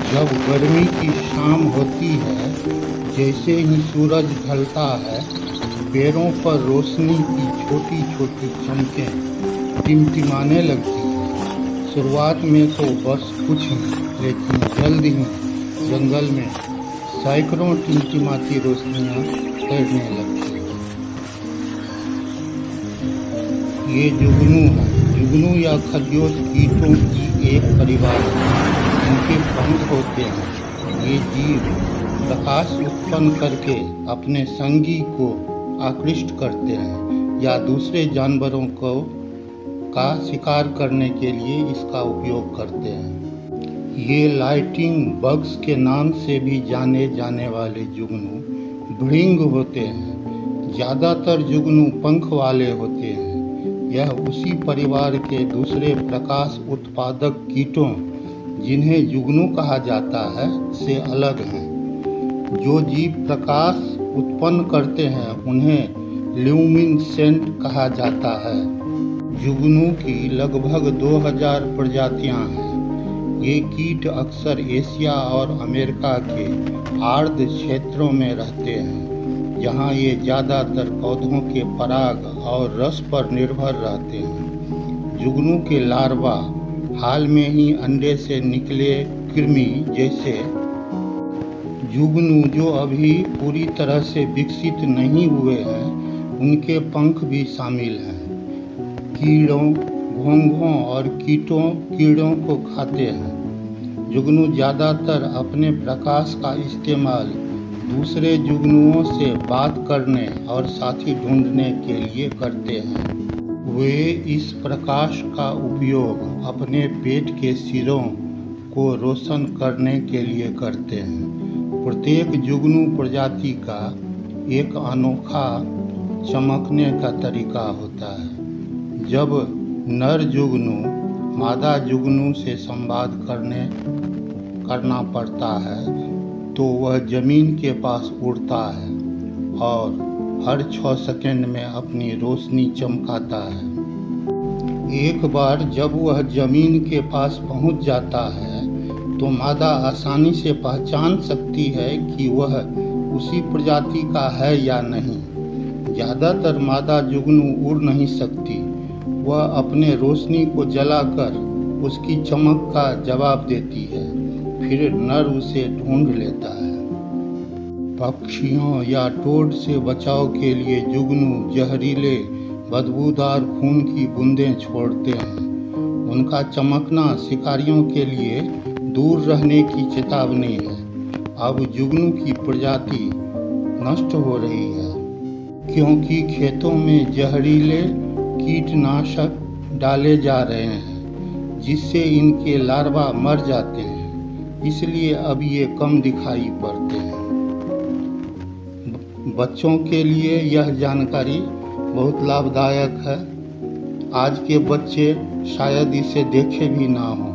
जब गर्मी की शाम होती है, जैसे ही सूरज ढलता है, पेड़ों पर रोशनी की छोटी-छोटी चमकें टिमटिमाने लगती हैं। शुरुआत में तो बस कुछ नहीं, लेकिन जल्द ही जंगल में सैकड़ों टिमटिमाती रोशनियां तैरने लगती हैं। ये जुगनू है। जुगनू या खरगोश कीटों की एक परिवार है। इनके पंख होते हैं। ये जीव प्रकाश उत्पन्न करके अपने संगी को आकृष्ट करते हैं या दूसरे जानवरों का शिकार करने के लिए इसका उपयोग करते हैं। ये लाइटिंग बग्स के नाम से भी जाने जाने वाले जुगनू भृंग होते हैं। ज़्यादातर जुगनू पंख वाले होते हैं। यह उसी परिवार के दूसरे प्रकाश उत्पादक कीटों, जिन्हें जुगनू कहा जाता है, से अलग हैं। जो जीव प्रकाश उत्पन्न करते हैं उन्हें ल्यूमिनेसेंट कहा जाता है। जुगनू की लगभग 2000 प्रजातियां हैं। ये कीट अक्सर एशिया और अमेरिका के आर्द्र क्षेत्रों में रहते हैं, जहां ये ज़्यादातर पौधों के पराग और रस पर निर्भर रहते हैं। जुगनू के लार्वा हाल में ही अंडे से निकले कृमि जैसे जुगनू जो अभी पूरी तरह से विकसित नहीं हुए हैं, उनके पंख भी शामिल हैं। कीड़ों, घोंघों और कीड़ों को खाते हैं। जुगनू ज़्यादातर अपने प्रकाश का इस्तेमाल दूसरे जुगनुओं से बात करने और साथी ढूंढने के लिए करते हैं। वे इस प्रकाश का उपयोग अपने पेट के सिरों को रोशन करने के लिए करते हैं। प्रत्येक जुगनू प्रजाति का एक अनोखा चमकने का तरीका होता है। जब नर जुगनू मादा जुगनू से संवाद करना पड़ता है, तो वह जमीन के पास उड़ता है और हर 6 सेकंड में अपनी रोशनी चमकाता है। एक बार जब वह जमीन के पास पहुंच जाता है, तो मादा आसानी से पहचान सकती है कि वह उसी प्रजाति का है या नहीं। ज़्यादातर मादा जुगनू उड़ नहीं सकती। वह अपने रोशनी को जलाकर उसकी चमक का जवाब देती है, फिर नर उसे ढूंढ लेता है। पक्षियों या टोड से बचाव के लिए जुगनू जहरीले बदबूदार खून की बूंदें छोड़ते हैं। उनका चमकना शिकारियों के लिए दूर रहने की चेतावनी है। अब जुगनू की प्रजाति नष्ट हो रही है, क्योंकि खेतों में जहरीले कीटनाशक डाले जा रहे हैं, जिससे इनके लार्वा मर जाते हैं। इसलिए अब ये कम दिखाई पड़ते हैं। बच्चों के लिए यह जानकारी बहुत लाभदायक है। आज के बच्चे शायद इसे देखे भी ना हों।